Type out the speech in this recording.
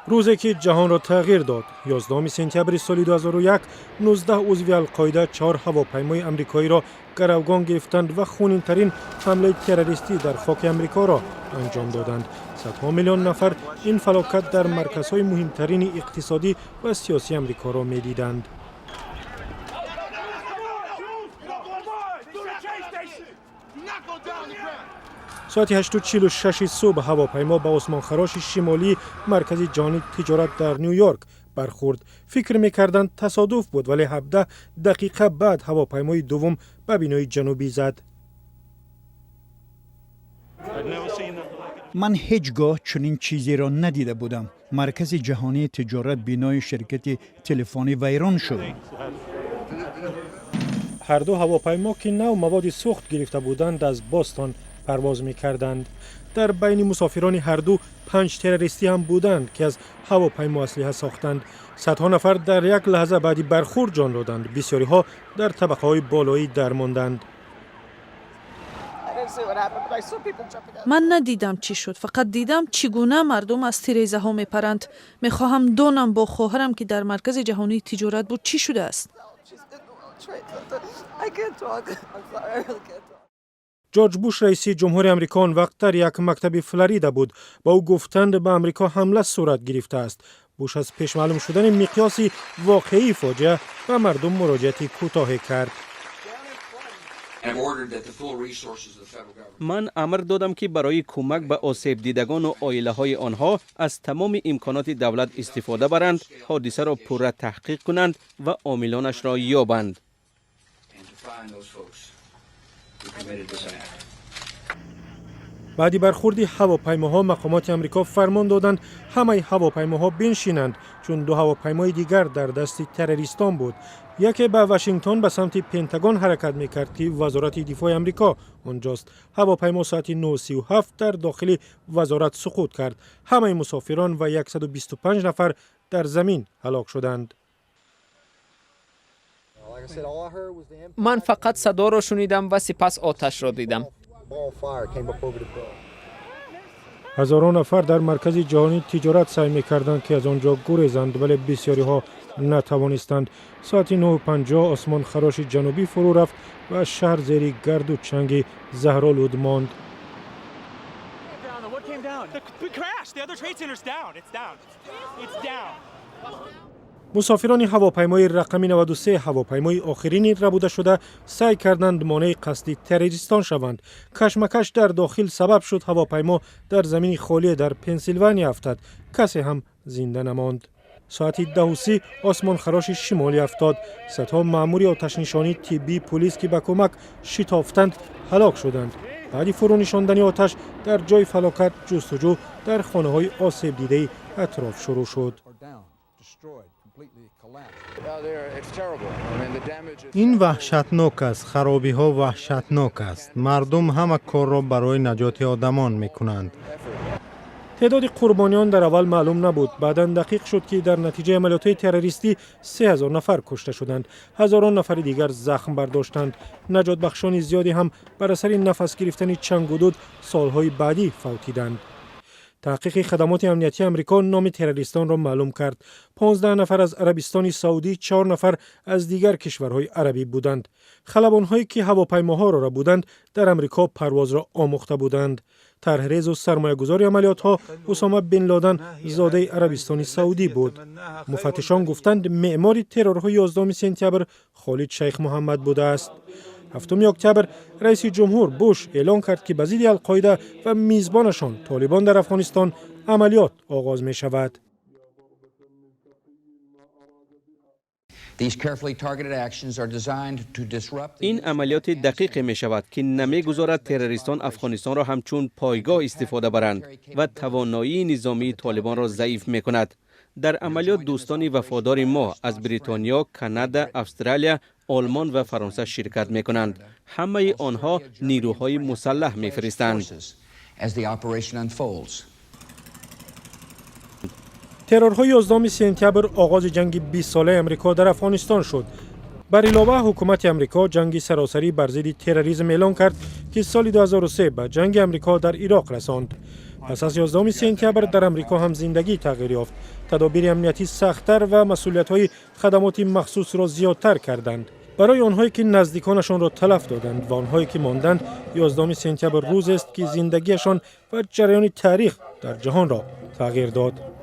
روزی که جهان را تغییر داد، 11 سپتامبر سال 2001 19 عضو القاعده 4 هواپیمای آمریکایی را گروگان گرفتند و خونین‌ترین حمله تروریستی در خاک آمریکا را انجام دادند. صدها میلیون نفر این فلاکت در مرکزهای مهمترین اقتصادی و سیاسی آمریکا را می‌دیدند. ساعت 8:46 صبح هواپیما به آسمانخراش شمالی مرکز جهانی تجارت در نیویورک برخورد. فکر می‌کردند تصادف بود، ولی 17 دقیقه بعد هواپیمای دوم به بینای جنوبی زد. من هیچگاه چنین چیزی را ندیده بودم. مرکز جهانی تجارت بینای شرکت تلفنی ویران شد. هر دو هواپیما که نو مواد سوخت گرفته بودند از باستون پرواز می‌کردند. در بین مسافران هر دو 5 تروریستی هم بودند که از هواپیما اسلحه ساختند. صدها نفر در یک لحظه بعدی برخورد جان دادند. بسیاری ها در طبقه‌های بالایی درماندند. من ندیدم چی شد، فقط دیدم چگونه مردم از تیریزه ها میپرند. میخواهم دانم با خواهرم که در مرکز جهانی تجارت بود چی شده است. جورج بوش رئیس جمهور آمریکا آن وقت در یک مکتب فلوریدا بود. با او گفتند به آمریکا حمله صورت گرفته است. بوش از پیش معلوم شدن مقیاس واقعی فاجعه به مردم مراجعه کوتاه کرد. من امر دادم که برای کمک به آسیب دیدگان و عائله های آنها از تمام امکانات دولت استفاده برند، حادثه را پوره تحقیق کنند و عاملانش را یابند. بعد برخورد هواپیماها مقامات آمریکا فرمان دادند همه هواپیماها بنشینند، چون دو هواپیمای دیگر در دست تروریستان بود. یکی به واشنگتن به سمت پنتاگون حرکت می‌کرد که وزارت دفاع آمریکا آنجاست. هواپیما ساعت 9:37 در داخل وزارت سقوط کرد. همه مسافران و 125 نفر در زمین هلاک شدند. من فقط صدا را شنیدم و سپس آتش را دیدم. هزاران نفر در مرکز جهانی تجارت سعی می‌کردند که از آنجا گریزند، ولی بسیاری ها نتوانستند. ساعت 9:50 آسمان خراش جنوبی فرو رفت و شهر زیر گرد و چنگ زهرآلود ماند. مسافران هواپیمای رقم 93 هواپیمای آخرین ربوده شده سعی کردند مانع قصد تروریستان شوند. کشمکش در داخل سبب شد هواپیما در زمین خالی در پنسیلوانیا افتاد. کسی هم زنده نماند. ساعت 10:30 آسمان خراش شمالی افتاد. صدها مأمور آتش نشانی، طبی، پلیس که به کمک شتافتند هلاک شدند. بعد فرو نشاندن آتش در جای فلاکت جستجو در خانه‌های آسیب دیده اطراف شروع شد. این وحشتناک است. خرابی ها وحشتناک است. مردم همه کار را برای نجات آدمان می کنند. تعداد قربانیان در اول معلوم نبود. بعداً دقیق شد که در نتیجه عملیات تروریستی 3000 نفر کشته شدند. هزاران نفر دیگر زخم برداشتند. نجات بخشان زیادی هم بر اثر نفس گرفتن چنگ و دود سالهای بعدی فوتیدند. تحقیق خدمات امنیتی آمریکا نام تروریستان را معلوم کرد. 15 نفر از عربستان سعودی، 4 نفر از دیگر کشورهای عربی بودند. خلبان‌هایی که هواپیماها را بودند در آمریکا پرواز را آموخته بودند. طرحریز و سرمایه‌گذار عملیات‌ها اسامه بن لادن زاده عربستان سعودی بود. مفتشان گفتند معمار ترورهای 11 سپتامبر خالد شیخ محمد بوده است. 7 اکتبر رئیس جمهور بوش اعلان کرد که به ضد القاعده و میزبانشان طالبان در افغانستان عملیات آغاز می شود. این عملیات دقیق می شود که نمی گذارد تروریستان افغانستان را همچون پایگاه استفاده برند و توانایی نظامی طالبان را ضعیف می کند. در عملیات دوستان وفادار ما از بریتانیا، کانادا، استرالیا، آلمان و فرانسه شرکت می کنند. همه آنها نیروهای مسلح می فرستند. ترورهای 11 سپتامبر آغاز جنگ 20 ساله امریکا در افغانستان شد. بر علاوه حکومت امریکا جنگ سراسری بر ضد تروریسم اعلان کرد که سال 2003 به جنگ امریکا در عراق رساند. پس از 11 سپتامبر در امریکا هم زندگی تغییر یافت. تدابیر امنیتی سخت‌تر و مسئولیت‌های خدمات مخصوص را زیادتر کردند. برای آنهایی که نزدیکانشان را تلف دادند و آنهایی که ماندند، 11 سپتامبر روز است که زندگیشان و جریان تاریخ در جهان را تغییر داد.